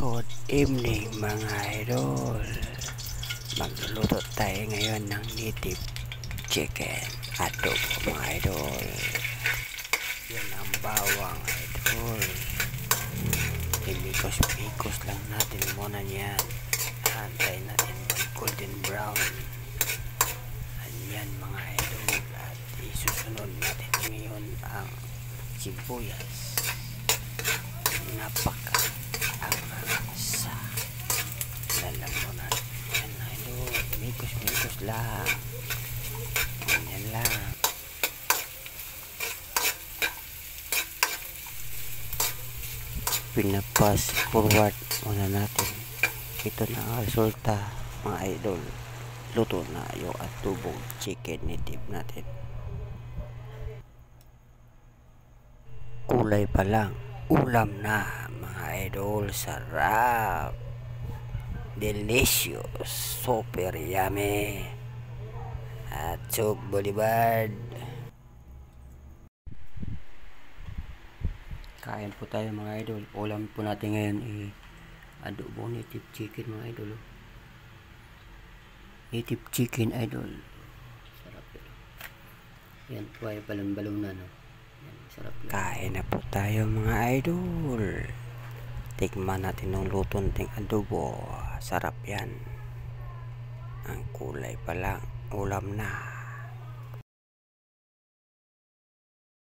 Good evening mga idol. Magluluto tayo ngayon ng native chicken adobo mga idol. Yan ang bawang idol. Imikos-mikos lang natin muna yan. Antayin natin mag golden brown. Ayan mga idol. At isusunod natin ngayon ang sibuyas. Napaka sa lalamunan. Yan idol, mikos lang. Yan lang. Pinapas forward muna natin. Ito na ang resulta mga idol. Luto na yung adobong chicken native natin. Kulay pa lang, ulam na mga idol. Sarap, delicious, super yummy. At Chog Boulevard. Kain po tayo mga idol. Ulam po natin ngayon adobo native chicken mga idol. Native chicken idol. Sarap ito. Yan po ay balon-balonan. Sarap yan. Kain na po tayo mga idol. Tikman natin ng luto nating adobo. Sarap yan. Ang kulay pa lang, ulam na.